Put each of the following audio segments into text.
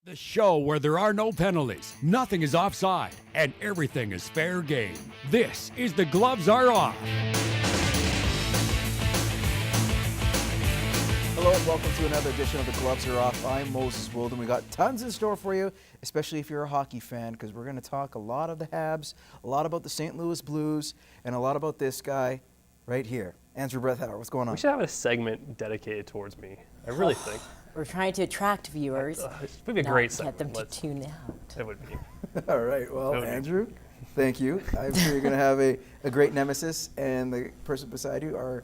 The show where there are no penalties, nothing is offside, and everything is fair game. This is the Gloves Are Off. Hello and welcome to another edition of the Gloves Are Off. I'm Moses Woldu. We got tons in store for you, especially if you're a hockey fan, because we're going to talk a lot of the Habs, a lot about the St. Louis Blues, and a lot about this guy right here, Andrew Brethauer. What's going on? We should have a segment dedicated towards me. I really think. We're trying to attract viewers. It would be a great get segment. them to tune out. It would be. All right. Well, Andrew, thank you. I'm sure you're going to have a great nemesis, and the person beside you, our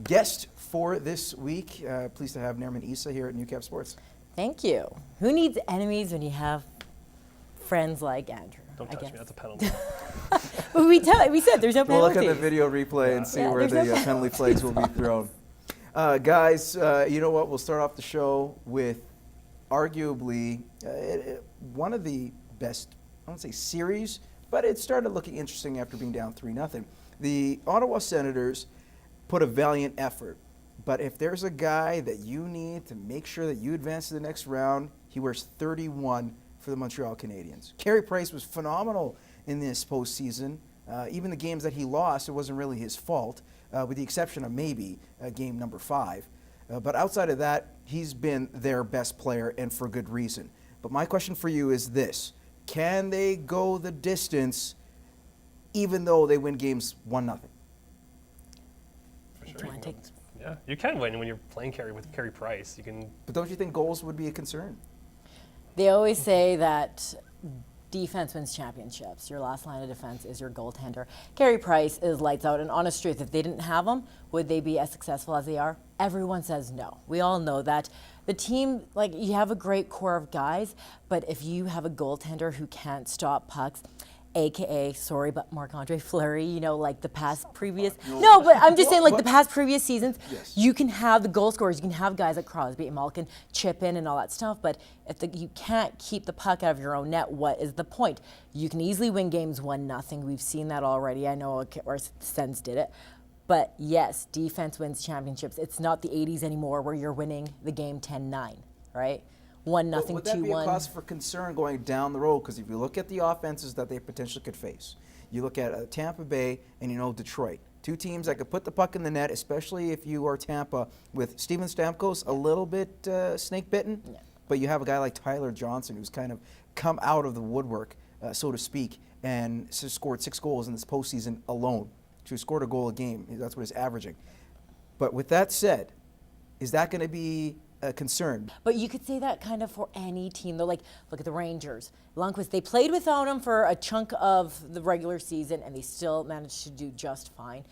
guest for this week. Pleased to have Nerman Issa here at Newcap Sports. Thank you. Who needs enemies when you have friends like Andrew? Don't touch me. That's a penalty. But we said there's no penalties. We'll look at the video replay and see where the penalty flags will be thrown. Guys, you know what? We'll start off the show with arguably one of the best, I won't say series, but it started looking interesting after being down 3-0. The Ottawa Senators put a valiant effort, but if there's a guy that you need to make sure that you advance to the next round, he wears 31 for the Montreal Canadiens. Carey Price was phenomenal in this postseason. Even the games that he lost, it wasn't really his fault. With the exception of maybe game number 5. But outside of that, he's been their best player, and for good reason. But my question for you is this. Can they go the distance even though they win games 1-0? For sure. Yeah, you can win when you're playing with Carey Price. You can. But don't you think goals would be a concern? They always say that defense wins championships. Your last line of defense is your goaltender. Carey Price is lights out, and honest truth, if they didn't have him, would they be as successful as they are? Everyone says no. We all know that. The team, like, you have a great core of guys, but if you have a goaltender who can't stop pucks, AKA, sorry, but Marc-Andre Fleury, you know, like the past previous. No, but I'm just saying, like the past previous seasons, you can have the goal scorers, you can have guys like Crosby and Malkin chip in and all that stuff, but if you can't keep the puck out of your own net, what is the point? You can easily win games 1-0. We've seen that already. I know our Sens did it. But yes, defense wins championships. It's not the 80s anymore where you're winning the game 10-9, right? 1-0, 2-1. Would that be a cause for concern going down the road? Because if you look at the offenses that they potentially could face, you look at Tampa Bay and Detroit. Two teams that could put the puck in the net, especially if you are Tampa with Steven Stamkos a little bit snake-bitten. Yeah. But you have a guy like Tyler Johnson who's kind of come out of the woodwork, so to speak, and scored 6 goals in this postseason alone. So he scored a goal a game. That's what he's averaging. But with that said, is that going to be a concern? But you could say that kind of for any team, though. Like, look at the Rangers. Lundqvist, they played without him for a chunk of the regular season, and they still managed to do just fine.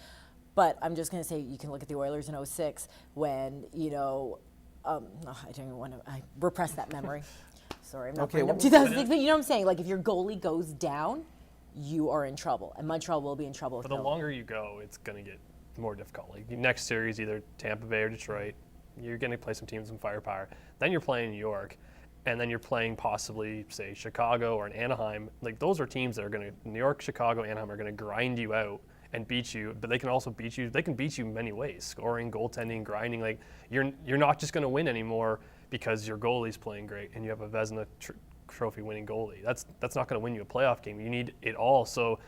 But I'm just going to say, you can look at the Oilers in 06 when, I don't even want to repress that memory. Sorry, I'm not bringing up 2006, but you know what I'm saying? Like, if your goalie goes down, you are in trouble, and Montreal will be in trouble. But the longer you go, it's going to get more difficult. Like, next series, either Tampa Bay or Detroit, you're going to play some teams with firepower. Then you're playing New York, and then you're playing possibly, say, Chicago or an Anaheim. Like, those are teams that are going to, New York, Chicago, Anaheim are going to grind you out and beat you, but they can also beat you. They can beat you many ways, scoring, goaltending, grinding. Like, you're not just going to win anymore because your goalie's playing great and you have a Vezina trophy winning goalie. That's not going to win you a playoff game. You need it all. So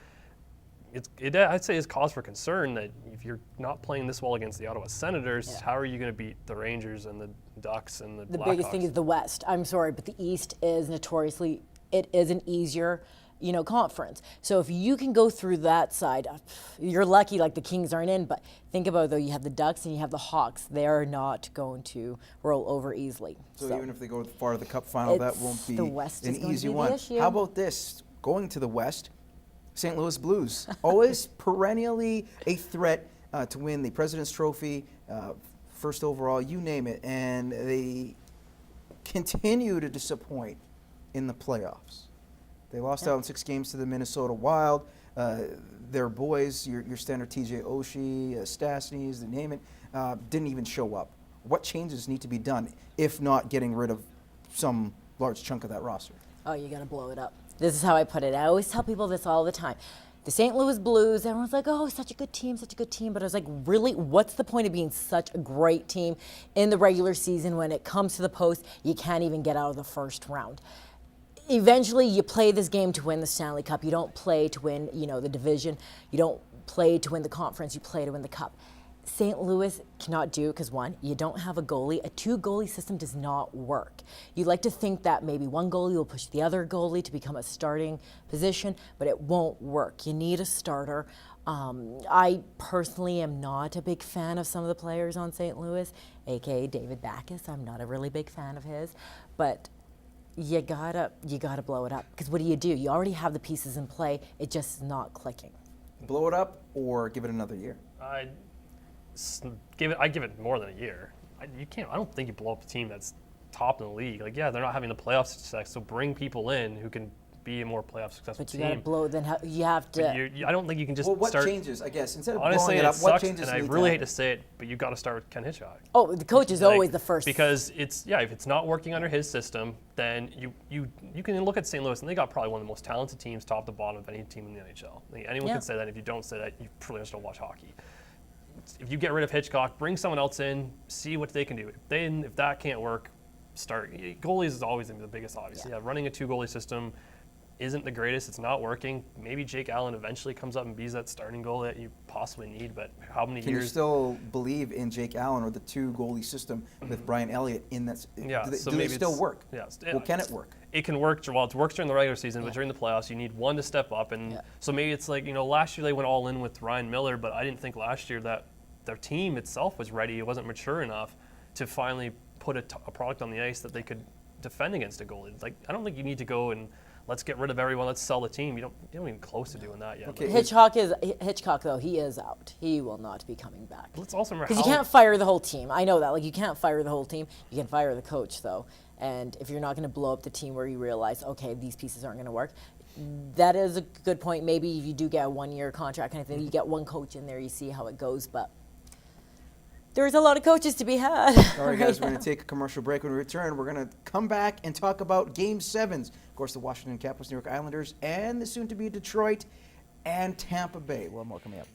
I'd say it's cause for concern that if you're not playing this well against the Ottawa Senators, how are you going to beat the Rangers and the Ducks and the Blackhawks? The biggest thing is the West. I'm sorry, but the East is notoriously, it is an easier, conference. So if you can go through that side, you're lucky like the Kings aren't in, but think about it, though, you have the Ducks and you have the Hawks. They're not going to roll over easily. So even if they go far to the Cup final, that won't be an easy one. How about this? Going to the West, St. Louis Blues, always perennially a threat to win the President's Trophy, first overall, you name it, and they continue to disappoint in the playoffs. They lost out in 6 games to the Minnesota Wild. Their boys, your standard TJ Oshie, Stastny's, you name it, didn't even show up. What changes need to be done, if not getting rid of some large chunk of that roster? Oh, you got to blow it up. This is how I put it. I always tell people this all the time. The St. Louis Blues, everyone's like, oh, such a good team, such a good team. But I was like, really, what's the point of being such a great team in the regular season when it comes to the post, you can't even get out of the first round? Eventually, you play this game to win the Stanley Cup. You don't play to win, the division. You don't play to win the conference. You play to win the cup. St. Louis cannot do, because one, you don't have a goalie. A 2-goalie system does not work. You like to think that maybe one goalie will push the other goalie to become a starting position, but it won't work. You need a starter. I personally am not a big fan of some of the players on St. Louis, aka David Backes. I'm not a really big fan of his, but you gotta blow it up, because what do? You already have the pieces in play. It just is not clicking. Blow it up or give it another year? I give it more than a year. I don't think you blow up a team that's top in the league. Like, yeah, they're not having the playoff success, so bring people in who can be a more playoff successful But you team. gotta blow. Then you have to. I don't think you can just Well, what start. changes, I guess? Instead of Honestly, blowing it up, it what sucks, changes and I need really hate happen? to say it, but you've got to start with Ken Hitchcock. Oh, the coach is Like, always the first. Because if it's not working under his system, then you can look at St. Louis, and they got probably one of the most talented teams, top to bottom, of any team in the NHL. Like, anyone Yeah. can say that. If you don't say that, you pretty much don't watch hockey. If you get rid of Hitchcock, bring someone else in, see what they can do. If that can't work, start. Goalies is always the biggest, obviously. Yeah, running a 2-goalie system isn't the greatest. It's not working. Maybe Jake Allen eventually comes up and be that starting goal that you possibly need, but how many Can years? you still believe in Jake Allen or the 2-goalie system with Brian Elliott in that? Yeah, do they, so do they maybe still it's- work? yeah, Well, can it work? It can work. Well, it works during the regular season, but during the playoffs, you need one to step up. And so maybe it's like, last year they went all in with Ryan Miller, but I didn't think last year that their team itself was ready. It wasn't mature enough to finally put a product on the ice that they could defend against a goalie. Like, I don't think you need to go and let's get rid of everyone, let's sell the team. You're not even close to doing that yet. Okay. Hitchcock though, he is out. He will not be coming back. Let's also remember Because you can't fire the whole team. I know that. Like, you can't fire the whole team. You can fire the coach, though. And if you're not going to blow up the team where you realize, okay, these pieces aren't going to work, that is a good point. Maybe if you do get a 1-year contract kind of thing, you get one coach in there, you see how it goes. But there's a lot of coaches to be had. All right, guys, we're going to take a commercial break. When we return, we're going to come back and talk about Game 7s. Of course, the Washington Capitals, New York Islanders, and the soon-to-be Detroit and Tampa Bay. We'll have more coming up.